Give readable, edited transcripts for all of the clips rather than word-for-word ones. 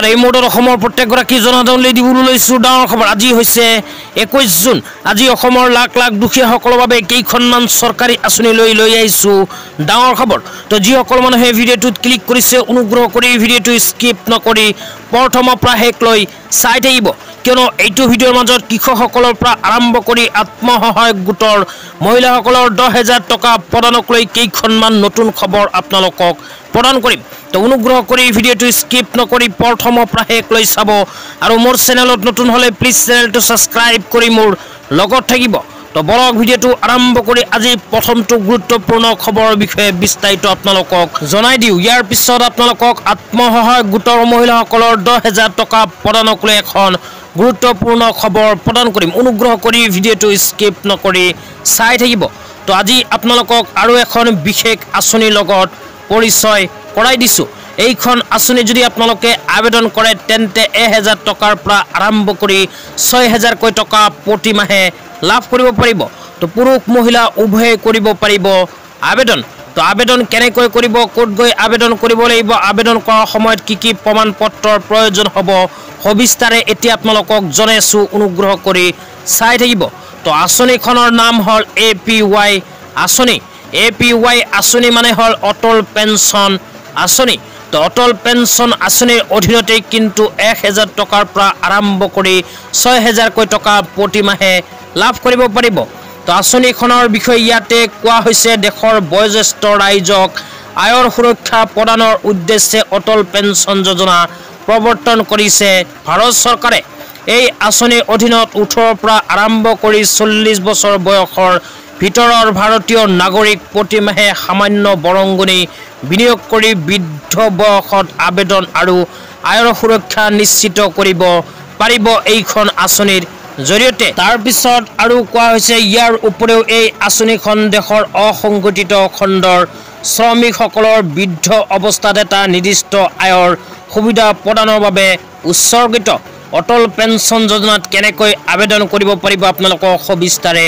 নমস্কাৰ এই মোডৰ অসমৰ প্ৰত্যেকগৰাকী জনসাধাৰণলৈ দিবলৈ লৈছোঁ ডাঙৰ খবৰ। আজি হৈছে 21 জুন। আজি অসমৰ লাখ লাখ দুখীয়াসকলৰ বাবে কেইখনমান চৰকাৰী আঁচনি লৈ আহিছোঁ ডাঙৰ খবৰ। তো যিসকল মানুহে ভিডিঅ'টোত ক্লিক কৰিছে অনুগ্ৰহ কৰি ভিডিঅ'টো স্কিপ নকৰি প্ৰথমৰ পৰা শেষলৈ চাই থাকিব, কিয়নো এইটো ভিডিঅ'ৰ মাজত কৃষকসকলৰ পৰা আৰম্ভ কৰি আত্মসহায়ক গোটৰ মহিলাসকলৰ 10,000 টকা প্ৰদানক লৈ কেইখনমান নতুন খবৰ আপোনালোকক প্ৰদান কৰিম। তো অনুগ্ৰহ কৰি ভিডিঅ'টো স্কিপ নকৰি প্ৰথমৰ পৰা শেষলৈ চাব আৰু মোৰ চেনেলত নতুন হ'লে প্লিজ চেনেলটো ছাবস্ক্ৰাইব কৰি মোৰ লগত থাকিব। তো বলক ভিডিঅ'টো আৰম্ভ কৰি আজি প্ৰথমটো গুৰুত্বপূৰ্ণ খবৰৰ বিষয়ে বিস্তাৰিত আপোনালোকক জনাই দিওঁ। ইয়াৰ পিছত আপোনালোকক আত্মসহায়ক গোটৰ মহিলাসকলৰ 10,000 টকা প্ৰদানক লৈ এখন গুৰুত্বপূৰ্ণ খবৰ প্ৰদান কৰিম। অনুগ্ৰহ কৰি ভিডিঅ'টো স্কিপ নকৰি চাই থাকিব। তো আজি আপোনালোকক আৰু এখন বিশেষ আঁচনিৰ লগত পৰিচয় কৰাই দিছোঁ। এইখন আঁচনি যদি আপোনালোকে আবেদন কৰে তেন্তে 1,000 টকাৰ পৰা আৰম্ভ কৰি 6,000কৈ টকা প্ৰতি মাহে লাভ কৰিব পাৰিব। তো পুৰুষ মহিলা উভয়ে কৰিব পাৰিব আবেদন। তো আবেদন কেনেকৈ কৰিব, ক'ত গৈ আবেদন কৰিব লাগিব, আবেদন কৰাৰ সময়ত কি কি প্ৰমাণ পত্ৰৰ প্ৰয়োজন হ'ব সবিস্তাৰে এতিয়া আপোনালোকক জনাইছোঁ, অনুগ্ৰহ কৰি চাই থাকিব। তো আঁচনিখনৰ নাম হ'ল APY আঁচনি। APY আঁচনি মানে হ'ল অটল পেঞ্চন আঁচনি। তো অটল পেঞ্চন আঁচনিৰ অধীনতে কিন্তু 1,000 টকাৰ পৰা আৰম্ভ কৰি 6,000কৈ টকা প্ৰতি মাহে লাভ কৰিব পাৰিব। তো আঁচনিখনৰ বিষয়ে ইয়াতে কোৱা হৈছে, দেশৰ বয়োজ্যেষ্ঠ ৰাইজক আয়ৰ সুৰক্ষা প্ৰদানৰ উদ্দেশ্যে অটল পেঞ্চন যোজনা প্ৰৱৰ্তন কৰিছে ভাৰত চৰকাৰে। এই আঁচনিৰ অধীনত 18ৰ পৰা আৰম্ভ কৰি 40 বছৰ বয়সৰ ভিতৰৰ ভাৰতীয় নাগৰিক প্ৰতি মাহে সামান্য বৰঙণি বিনিয়োগ কৰি বৃদ্ধ বয়সত আবেদন আৰু আয়ৰ সুৰক্ষা নিশ্চিত কৰিব পাৰিব এইখন আঁচনিৰ জৰিয়তে। তাৰপিছত আৰু কোৱা হৈছে, ইয়াৰ উপৰিও এই আঁচনিখন দেশৰ অসংগঠিত খণ্ডৰ শ্ৰমিকসকলৰ বৃদ্ধ অৱস্থাত এটা নিৰ্দিষ্ট আয়ৰ সুবিধা প্ৰদানৰ বাবে উৎসৰ্গিত। অটল পেঞ্চন যোজনাত কেনেকৈ আবেদন কৰিব পাৰিব আপোনালোকক সবিস্তাৰে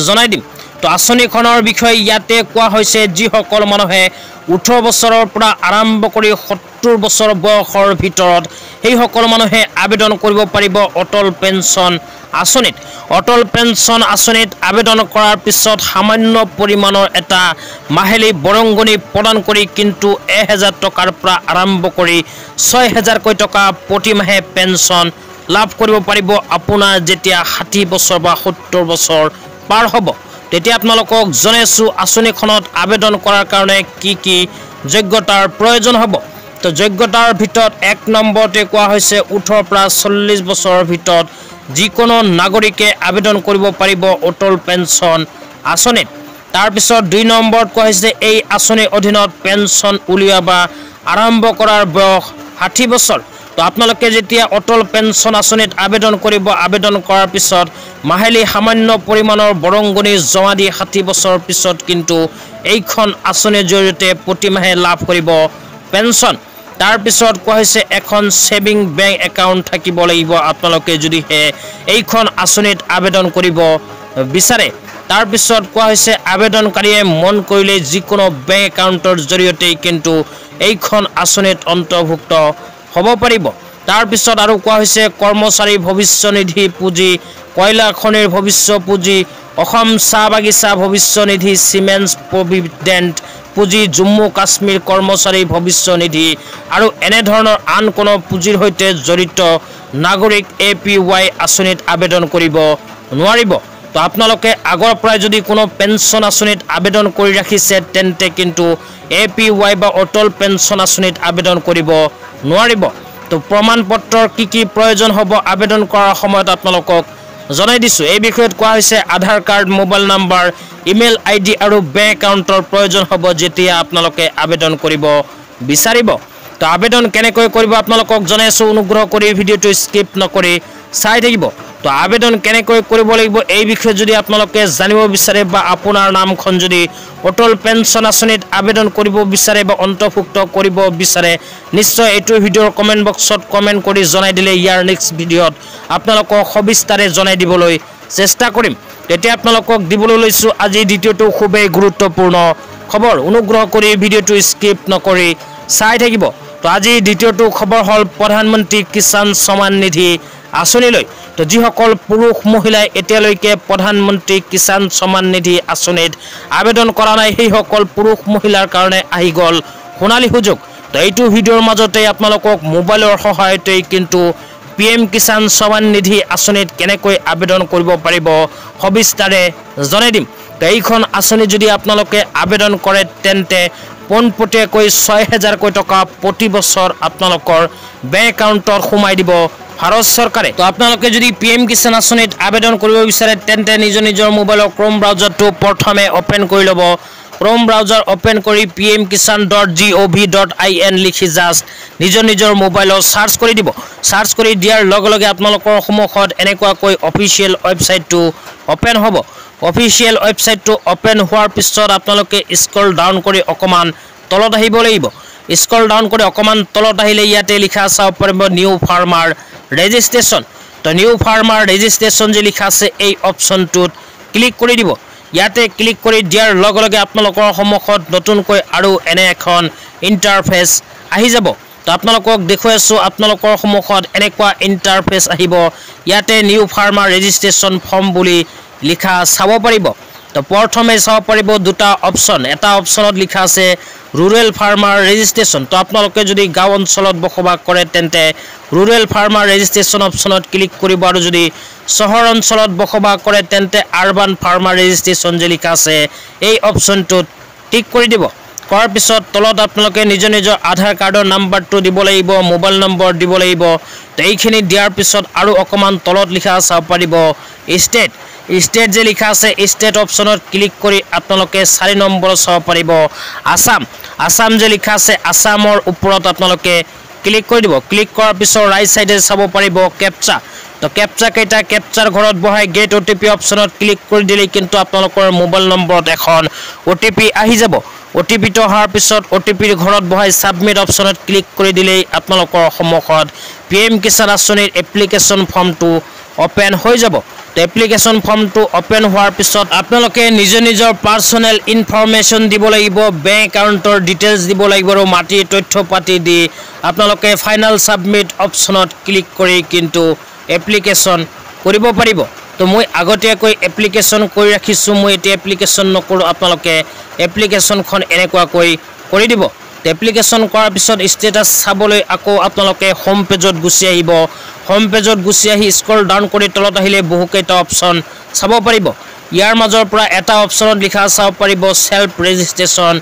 জনাই দিম। তো আঁচনিখনৰ বিষয়ে ইয়াতে কোৱা হৈছে, যিসকল মানুহে 18 বছৰৰ পৰা আৰম্ভ কৰি 70 বছৰ বয়সৰ ভিতৰত সেইসকল মানুহে আবেদন কৰিব পাৰিব অটল পেঞ্চন আঁচনিত। অটল পেঞ্চন আঁচনিত আবেদন কৰাৰ পিছত সামান্য পৰিমাণৰ এটা মাহিলী বৰঙণি প্ৰদান কৰি কিন্তু 1,000 টকাৰ পৰা আৰম্ভ কৰি 6,000কৈ টকা প্ৰতি মাহে পেঞ্চন লাভ কৰিব পাৰিব আপোনাৰ যেতিয়া 60 বছৰ বা 70 বছৰ পাৰ হ'ব। তেতিয়া আপোনালোকক জনাইছোঁ আঁচনিখনত আবেদন কৰাৰ কাৰণে কি কি যোগ্যতাৰ প্ৰয়োজন হ'ব। তো যোগ্যতাৰ ভিতৰত 1 নম্বৰতে কোৱা হৈছে 18ৰ পৰা 40 বছৰৰ ভিতৰত যিকোনো নাগৰিকে আবেদন কৰিব পাৰিব অটল পেঞ্চন আঁচনিত। তাৰপিছত 2 নম্বৰত কোৱা হৈছে, এই আঁচনিৰ অধীনত পেঞ্চন উলিওৱা বা আৰম্ভ কৰাৰ বয়স 60 বছৰ। তো আপোনালোকে যেতিয়া অটল পেঞ্চন আঁচনিত আবেদন কৰিব, আবেদন কৰাৰ পিছত মাহিলী সামান্য পৰিমাণৰ বৰঙণি জমা দি 60 বছৰৰ পিছত কিন্তু এইখন আঁচনিৰ জৰিয়তে প্ৰতি মাহে লাভ কৰিব পেঞ্চন। তাৰপিছত কোৱা হৈছে, এখন ছেভিং বেংক একাউণ্ট থাকিব লাগিব আপোনালোকে যদিহে এইখন আঁচনিত আবেদন কৰিব বিচাৰে। তাৰপিছত কোৱা হৈছে, আবেদনকাৰীয়ে মন কৰিলে যিকোনো বেংক একাউণ্টৰ জৰিয়তেই কিন্তু এইখন আঁচনিত অন্তৰ্ভুক্ত হ'ব পাৰিব। তাৰপিছত আৰু কোৱা হৈছে, কৰ্মচাৰী ভৱিষ্য নিধি পুঁজি, কয়লা খনিৰ ভৱিষ্য পুঁজি, অসম চাহ বাগিচা ভৱিষ্য নিধি, চিমেন্স প্ৰভিডেণ্ট পুঁজি, জম্মু কাশ্মীৰ কৰ্মচাৰী ভৱিষ্য নিধি আৰু এনেধৰণৰ আন কোনো পুঁজিৰ সৈতে জড়িত নাগৰিক APY আঁচনিত আবেদন কৰিব নোৱাৰিব। তো আপোনালোকে আগৰ পৰাই যদি কোনো পেঞ্চন আঁচনিত আবেদন কৰি ৰাখিছে তেন্তে কিন্তু APY বা অটল পেঞ্চন আঁচনিত আবেদন কৰিব নোৱাৰিব। তো প্ৰমাণ পত্ৰৰ কি কি প্ৰয়োজন হ'ব আবেদন কৰাৰ সময়ত আপোনালোকক জনাই দিছোঁ। এই বিষয়ত কোৱা হৈছে, Aadhaar card, mobile number, email ID আৰু বেংক একাউণ্টৰ প্ৰয়োজন হ'ব যেতিয়া আপোনালোকে আবেদন কৰিব বিচাৰিব। তো আবেদন কেনেকৈ কৰিব আপোনালোকক জনাইছোঁ, অনুগ্ৰহ কৰি ভিডিঅ'টো স্কিপ নকৰি চাই থাকিব। তো আবেদন কেনেকৈ কৰিব লাগিব এই বিষয়ে যদি আপোনালোকে জানিব বিচাৰে বা আপোনাৰ নামখন যদি অটল পেঞ্চন আঁচনিত আবেদন কৰিব বিচাৰে বা অন্তৰ্ভুক্ত কৰিব বিচাৰে, নিশ্চয় এইটো ভিডিঅ'ৰ কমেণ্ট বক্সত কমেণ্ট কৰি জনাই দিলে ইয়াৰ নেক্সট ভিডিঅ'ত আপোনালোকক সবিস্তাৰে জনাই দিবলৈ চেষ্টা কৰিম। তেতিয়া আপোনালোকক দিবলৈ লৈছোঁ আজি দ্বিতীয়টো খুবেই গুৰুত্বপূৰ্ণ খবৰ। অনুগ্ৰহ কৰি ভিডিঅ'টো স্কিপ নকৰি চাই থাকিব। তো আজি দ্বিতীয়টো খবৰ হল প্ৰধানমন্ত্ৰী কিষাণ সম্মান নিধি আঁচনিলৈ তো যিসকল পুৰুষ মহিলাই এতিয়ালৈকে প্ৰধানমন্ত্ৰী কিষাণ সম্মান নিধি আঁচনিত আবেদন কৰা নাই সেই সকল পুৰুষ মহিলাৰ কাৰণে আহি গল সোণালী সুযোগ তো এইটো ভিডিঅ'ৰ মাজতে আপোনালোকক মোবাইলৰ সহায়তে কিন্তু PM কিষাণ সম্মান নিধি আঁচনিত কেনেকৈ আবেদন কৰিব পাৰিব সবিস্তাৰে জনাই দিম তো এইখন আঁচনি যদি আপোনালোকে আবেদন কৰে তেন্তে পোনপটীয়াকৈ ৬০০০ টকা প্ৰতি বছৰ আপোনালোকৰ বেংক একাউণ্টত সোমাই দিব ভাৰত চৰকাৰে তো আপোনালোকে যদি PM কিষাণ আঁচনিত আবেদন কৰিব বিচাৰে তেন্তে নিজৰ মোবাইলৰ ক্ৰোম ব্ৰাউজাৰটো প্ৰথমে ওপেন কৰি ল'ব ক্ৰোম ব্ৰাউজাৰ ওপেন কৰি pmkishan.gov.in লিখি জাষ্ট নিজৰ মোবাইলত সাৰ্চ কৰি দিব সাৰ্চ কৰি দিয়াৰ লগে লগে আপোনালোকৰ সন্মুখত এনেকুৱাকৈ অফিচিয়েল ৱেবছাইটটো ওপেন হ'ব অফিচিয়েল ৱেবছাইটটো ওপেন হোৱাৰ পিছত আপোনালোকে স্ক্ৰল ডাউন কৰি অকমান তলত আহিব লাগিব স্ক্ৰল ডাউন কৰি অকমান তলত আহিলে ইয়াতে লিখা চাব পাৰিব নিউ ফাৰ্মাৰ ৰেজিষ্ট্ৰেচন তো নিউ ফাৰ্মাৰ ৰেজিষ্ট্ৰেচন যে লিখা আছে এই অপচনটোত ক্লিক কৰি দিব ইয়াতে ক্লিক কৰি দিয়াৰ লগে লগে আপোনালোকৰ সন্মুখত নতুনকৈ আৰু এনে এখন ইন্টাৰফেস আহি যাব তো আপোনালোকক দেখুৱাইছো আপোনালোকৰ সন্মুখত এনেকুৱা ইন্টাৰফেস আহিব ইয়াতে নিউ ফাৰ্মাৰ ৰেজিষ্ট্ৰেচন ফৰ্ম বুলি লিখা চাব পাৰিব তো প্ৰথমে চাব পাৰিব দুটা অপচন এটা অপচনত লিখা আছে ৰুৰেল ফাৰ্মাৰ ৰেজিষ্ট্ৰেচন তো আপোনালোকে যদি গাঁও অঞ্চলত বসবাস কৰে তেন্তে ৰুৰেল ফাৰ্মাৰ ৰেজিষ্ট্ৰেচন অপচনত ক্লিক কৰিব আৰু যদি চহৰ অঞ্চলত বসবাস কৰে তেন্তে আৰবান ফাৰ্মাৰ ৰেজিষ্ট্ৰেচন যে লিখা আছে এই অপচনটোত টিক কৰি দিব কৰাৰ পিছত তলত আপোনালোকে নিজৰ আধাৰ কাৰ্ডৰ নাম্বাৰটো দিব লাগিব মোবাইল নম্বৰ দিব লাগিব তো এইখিনি দিয়াৰ পিছত আৰু অকমান তলত লিখা চাব পাৰিব স্টেট যে লিখা আছে স্টেট অপচনত ক্লিক কৰি আপোনালোকে 4 নম্বৰ চাব পাৰিব আসাম যে লিখা আছে আসামৰ ওপৰত আপোনালোকে ক্লিক কৰি দিব ক্লিক কৰাৰ পিছত ৰাইট সাইডে চাব পাৰিব কেপচা তো কেপচা কেইটা কেপচাৰ ঘৰত বহাই গেট OTP অপচনত ক্লিক কৰি দিলে কিন্তু আপোনালোকৰ মোবাইল নম্বৰত এখন OTP আহি যাব OTP টো অহাৰ পিছত OTP ঘৰত বহাই সাবমিট অপচনত ক্লিক কৰি দিলে আপোনালোকৰ সন্মুখত PM কিষাণ আঁচনিৰ এপ্লিকেশন ফৰ্মটো ওপেন হৈ যাব তো এপ্লিকেশন ফৰ্মটো ওপেন হোৱাৰ পিছত আপোনালোকে নিজৰ পাৰ্সোনেল ইনফৰমেশন দিব লাগিব বেংক একাউণ্টৰ ডিটেইলছ দিব লাগিব আৰু মাটিৰ তথ্য পাতি দি আপোনালোকে ফাইনাল সাবমিট অপচনত ক্লিক কৰি কিন্তু এপ্লিকেশন কৰিব পাৰিব তো মই আগতীয়াকৈ এপ্লিকেশন কৰি ৰাখিছো মই এতিয়া এপ্লিকেশন নকৰো আপোনালোকে এপ্লিকেশনখন এনেকুৱাকৈ কৰি দিব এপ্লিকেশন কৰাৰ পিছত ষ্টেটাস চাবলৈ আকৌ আপোনালোকে হোম পেজত গুছি আহিব হোম পেজত গুছি আহি স্ক্ৰল ডাউন কৰি তলত আহিলে বহুকেইটা অপচন চাব পাৰিব ইয়াৰ মাজৰ পৰা এটা অপচনত লিখা চাব পাৰিব সেলফ ৰেজিষ্ট্ৰেচন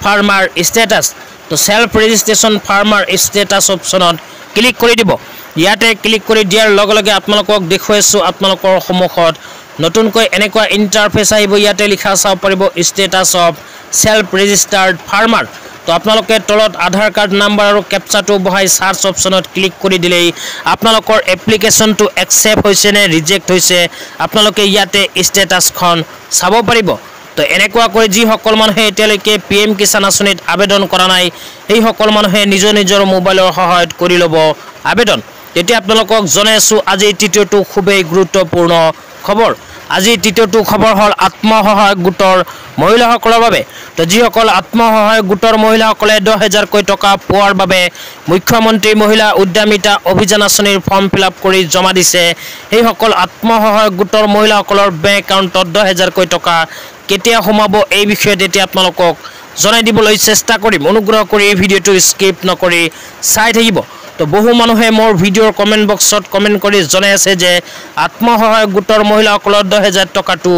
ফাৰ্মাৰ ষ্টেটাস তো সেলফ ৰেজিষ্ট্ৰেচন ফাৰ্মাৰ ষ্টেটাস অপচনত ক্লিক কৰি দিব ইয়াতে ক্লিক কৰি দিয়াৰ লগে লগে আপোনালোকক দেখুৱাইছো আপোনালোকৰ সন্মুখত নতুনকৈ এনেকুৱা ইন্টাৰফেস আহিব ইয়াতে লিখা চাব পাৰিব ষ্টেটাস অফ সেলফ ৰেজিষ্টাৰ্ড ফাৰ্মাৰ তো আপোনালোকে তলত আধাৰ কাৰ্ড নাম্বাৰ আৰু কেপচাটো বহাই সাৰ্চ অপচনত ক্লিক কৰি দিলেই আপোনালোকৰ এপ্লিকেশনটো একসেপ্ট হৈছে নে ৰিজেক্ট হৈছে আপোনালোকে ইয়াতে ষ্টেটাসখন চাব পাৰিব তো এনেকুৱা কৰি যি সকল মানুহে এতিয়ালৈকে PM কিষাণ আঁচনিত আবেদন কৰা নাই এই সকল মানুহে নিজৰ মোবাইলৰ সহায়ত কৰি ল'ব আবেদন তেতিয়া আপোনালোকক জনাইছো আজি তৃতীয়টো খুবেই গুৰুত্বপূৰ্ণ খবৰ আজি তৃতীয়টো খবৰ হল আত্মসহায়ক গোটৰ মহিলাসকলৰ বাবে তো যিসকল আত্মসহায়ক গোটৰ মহিলাসকলে 10000 টকা পোৱাৰ বাবে মুখ্যমন্ত্ৰী মহিলা উদ্যমিতা অভিযান আঁচনিৰ ফৰ্ম ফিলআপ কৰি জমা দিছে এই সকল আত্মসহায়ক গোটৰ মহিলাসকলৰ বেংক একাউণ্টত 10000 টকা কেতিয়া সোমাব এই বিষয়ে এতিয়া আপোনালোকক জনাই দিবলৈ চেষ্টা কৰিম অনুগ্ৰহ কৰি এই ভিডিঅটো স্কিপ নকৰি চাই থাকিব তো বহু মানুহে মোৰ ভিডিঅ'ৰ কমেন্ট বক্সত কমেন্ট কৰি জনাই আছে যে আত্মসহায়ক গোটৰ মহিলাসকলৰ 10000 টকাটো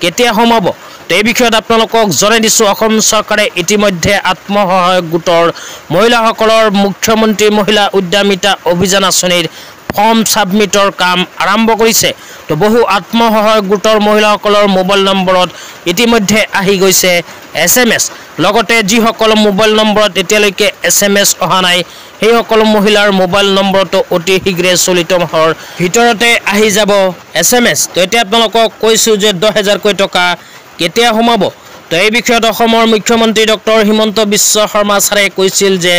কেতিয়া সোমাব তো এই বিষয়ত আপোনালোকক জনাই দিছো অসম চৰকাৰে ইতিমধ্যে আত্মসহায়ক গোটৰ মহিলাসকলৰ মুখ্যমন্ত্ৰী মহিলা উদ্যমিতা অভিযান আঁচনিৰ ফৰ্ম সাবমিটৰ কাম আৰম্ভ কৰিছে তো বহু আত্মসহায়ক গোটৰ মহিলাসকলৰ মোবাইল নম্বৰত ইতিমধ্যে আহি গৈছে SMS লগতে যি সকল মোবাইল নম্বৰত এতিয়ালৈকে SMS অহা নাই সেই সকল মহিলাৰ মোবাইল নম্বৰটো অতি শীঘ্ৰে চলিত মাহৰ ভিতৰতে আহি যাব SMS তো এতিয়া আপোনালোকক কৈছো যে 10000 টকা কেতিয়া সোমাব তো এই বিষয়ত অসমৰ মুখ্যমন্ত্ৰী ডক্টৰ হিমন্ত বিশ্ব শৰ্মা ছাৰে কৈছিল যে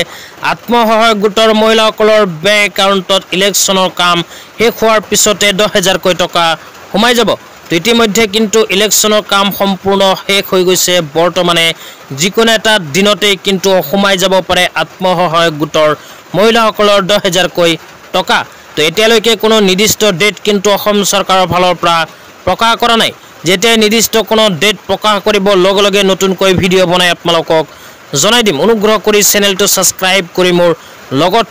আত্মসহায়ক গোটৰ মহিলাসকলৰ বেংক একাউণ্টত ইলেকশ্যনৰ কাম শেষ হোৱাৰ পিছতে 10000 টকা সোমাই যাব তো ইতিমধ্যে কিন্তু ইলেকশ্যনৰ কাম সম্পূৰ্ণ শেষ হৈ গৈছে বৰ্তমানে যিকোনো এটা দিনতে কিন্তু সোমাই যাব পাৰে আত্মসহায়ক গোটৰ মহিলাসকলৰ 10,000কৈ টকা। তো এতিয়ালৈকে কোনো নিৰ্দিষ্ট ডেট কিন্তু অসম চৰকাৰৰ ফালৰ পৰা প্ৰকাশ কৰা নাই। যেতিয়া নিৰ্দিষ্ট কোনো ডেট প্ৰকাশ কৰিব লগে লগে নতুনকৈ ভিডিঅ' বনাই আপোনালোকক জনাই দিম। অনুগ্ৰহ কৰি চেনেলটো ছাবস্ক্ৰাইব কৰি মোৰ লগত